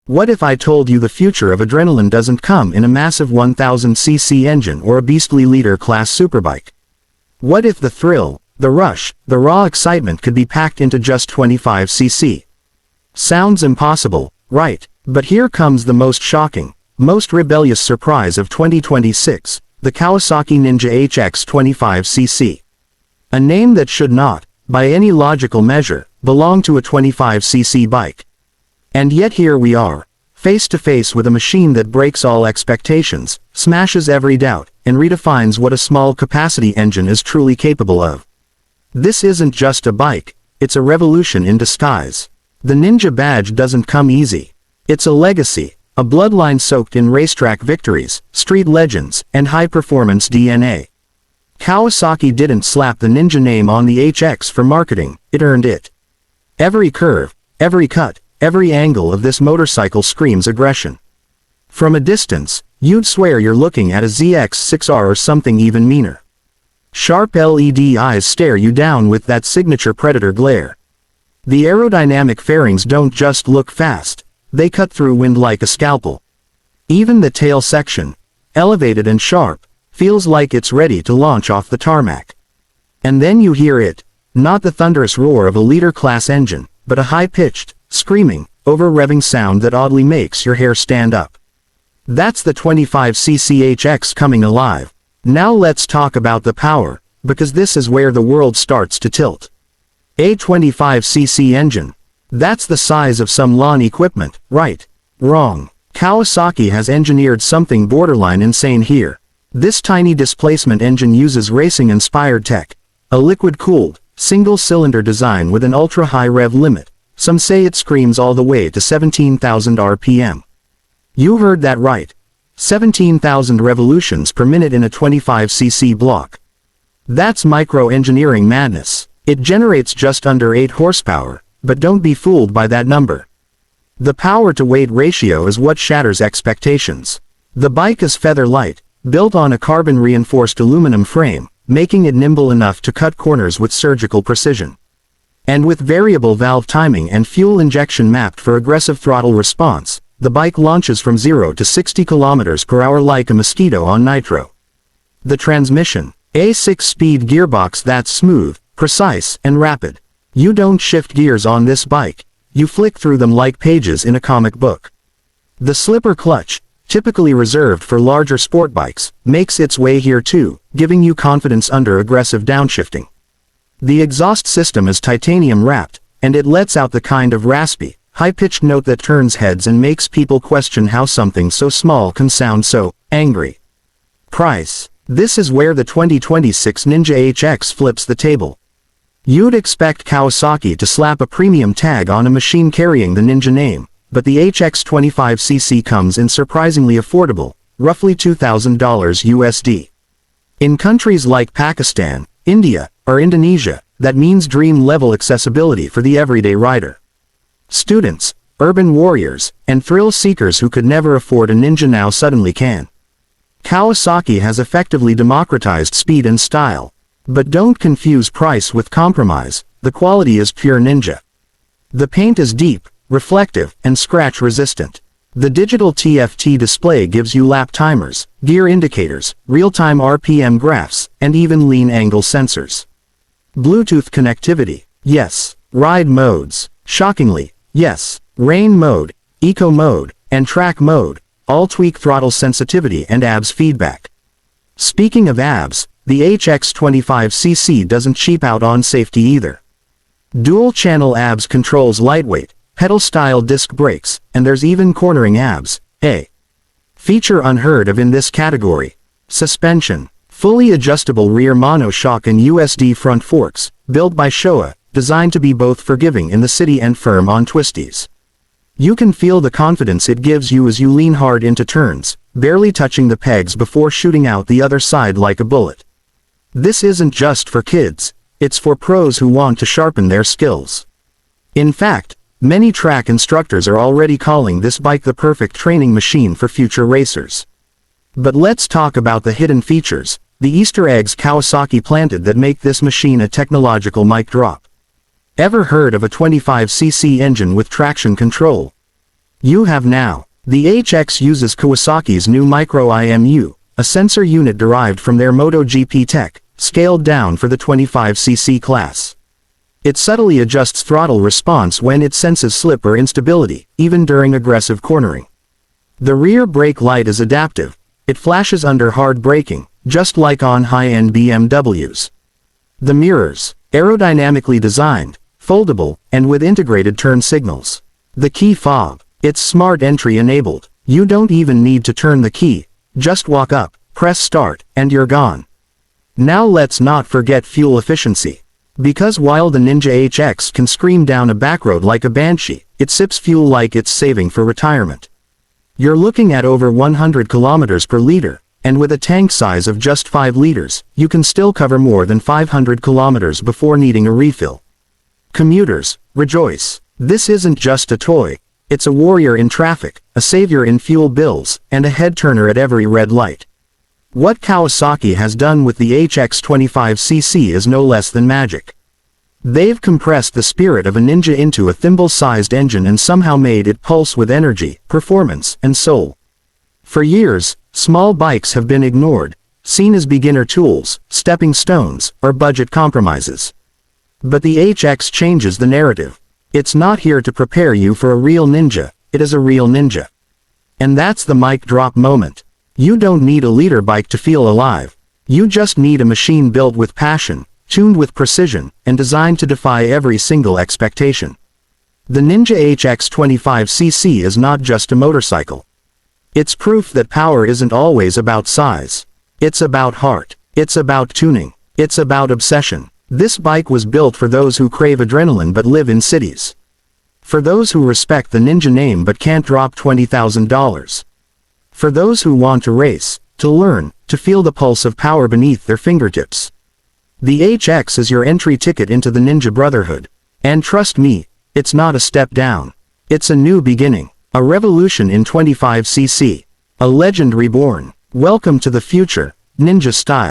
What if I told you the future of adrenaline doesn't come in a massive 1000cc engine or a beastly liter-class superbike? What if the thrill, the rush, the raw excitement could be packed into just 25cc? Sounds impossible, right? But here comes the most shocking, most rebellious surprise of 2026, the Kawasaki Ninja HX 25cc. A name that should not, by any logical measure, belong to a 25cc bike. And yet here we are, face to face with a machine that breaks all expectations, smashes every doubt, and redefines what a small capacity engine is truly capable of. This isn't just a bike, it's a revolution in disguise. The Ninja badge doesn't come easy. It's a legacy, a bloodline soaked in racetrack victories, street legends, and high-performance DNA. Kawasaki didn't slap the Ninja name on the HX for marketing, it earned it. Every curve, every cut, every angle of this motorcycle screams aggression. From a distance, you'd swear you're looking at a ZX6R or something even meaner. Sharp LED eyes stare you down with that signature predator glare. The aerodynamic fairings don't just look fast, they cut through wind like a scalpel. Even the tail section, elevated and sharp, feels like it's ready to launch off the tarmac. And then you hear it, not the thunderous roar of a liter-class engine, but a high-pitched, screaming, over-revving sound that oddly makes your hair stand up. That's the 25cc HX coming alive. Now let's talk about the power, because this is where the world starts to tilt. A 25cc engine. That's the size of some lawn equipment, right? Wrong. Kawasaki has engineered something borderline insane here. This tiny displacement engine uses racing-inspired tech. A liquid-cooled, single-cylinder design with an ultra-high rev limit. Some say it screams all the way to 17,000 RPM. You heard that right. 17,000 revolutions per minute in a 25cc block. That's micro-engineering madness. It generates just under 8 horsepower, but don't be fooled by that number. The power-to-weight ratio is what shatters expectations. The bike is feather-light, built on a carbon-reinforced aluminum frame, making it nimble enough to cut corners with surgical precision. And with variable valve timing and fuel injection mapped for aggressive throttle response, the bike launches from 0 to 60 km/h like a mosquito on nitro. The transmission, a 6-speed gearbox that's smooth, precise, and rapid. You don't shift gears on this bike, you flick through them like pages in a comic book. The slipper clutch, typically reserved for larger sport bikes, makes its way here too, giving you confidence under aggressive downshifting. The exhaust system is titanium wrapped, and it lets out the kind of raspy, high-pitched note that turns heads and makes people question how something so small can sound so angry. Price. This is where the 2026 Ninja HX flips the table. You'd expect Kawasaki to slap a premium tag on a machine carrying the Ninja name, but the HX 25cc comes in surprisingly affordable, roughly $2,000 USD. In countries like Pakistan, India, or Indonesia, that means dream-level accessibility for the everyday rider. Students, urban warriors, and thrill-seekers who could never afford a Ninja now suddenly can. Kawasaki has effectively democratized speed and style. But don't confuse price with compromise, the quality is pure Ninja. The paint is deep, reflective, and scratch-resistant. The digital TFT display gives you lap timers, gear indicators, real-time RPM graphs, and even lean angle sensors. Bluetooth connectivity, yes. Ride modes, shockingly, yes. Rain mode, eco mode, and track mode, all tweak throttle sensitivity and ABS feedback. Speaking of ABS, the HX 25cc doesn't cheap out on safety either. Dual-channel ABS controls lightweight, pedal-style disc brakes, and there's even cornering ABS, a feature unheard of in this category. Suspension, fully adjustable rear monoshock and USD front forks, built by Showa, designed to be both forgiving in the city and firm on twisties. You can feel the confidence it gives you as you lean hard into turns, barely touching the pegs before shooting out the other side like a bullet. This isn't just for kids, it's for pros who want to sharpen their skills. In fact, many track instructors are already calling this bike the perfect training machine for future racers. But let's talk about the hidden features, the Easter eggs Kawasaki planted that make this machine a technological mic drop. Ever heard of a 25cc engine with traction control? You have now. The HX uses Kawasaki's new Micro IMU, a sensor unit derived from their MotoGP tech, scaled down for the 25cc class. It subtly adjusts throttle response when it senses slip or instability, even during aggressive cornering. The rear brake light is adaptive. It flashes under hard braking, just like on high-end BMWs. The mirrors, aerodynamically designed, foldable, and with integrated turn signals. The key fob, it's smart entry enabled. You don't even need to turn the key, just walk up, press start, and you're gone. Now let's not forget fuel efficiency. Because while the Ninja HX can scream down a backroad like a banshee, it sips fuel like it's saving for retirement. You're looking at over 100 kilometers per liter, and with a tank size of just 5 liters, you can still cover more than 500 kilometers before needing a refill. Commuters, rejoice. This isn't just a toy. It's a warrior in traffic, a savior in fuel bills, and a head-turner at every red light. What Kawasaki has done with the HX 25cc is no less than magic. They've compressed the spirit of a Ninja into a thimble-sized engine and somehow made it pulse with energy, performance, and soul. For years, small bikes have been ignored, seen as beginner tools, stepping stones, or budget compromises. But the HX changes the narrative. It's not here to prepare you for a real Ninja, it is a real Ninja. And that's the mic drop moment. You don't need a liter bike to feel alive. You just need a machine built with passion, tuned with precision, and designed to defy every single expectation. The Ninja HX 25cc is not just a motorcycle. It's proof that power isn't always about size. It's about heart. It's about tuning. It's about obsession. This bike was built for those who crave adrenaline but live in cities. For those who respect the Ninja name but can't drop $20,000. For those who want to race, to learn, to feel the pulse of power beneath their fingertips. The HX is your entry ticket into the Ninja Brotherhood. And trust me, it's not a step down. It's a new beginning. A revolution in 25cc. A legend reborn. Welcome to the future, Ninja style.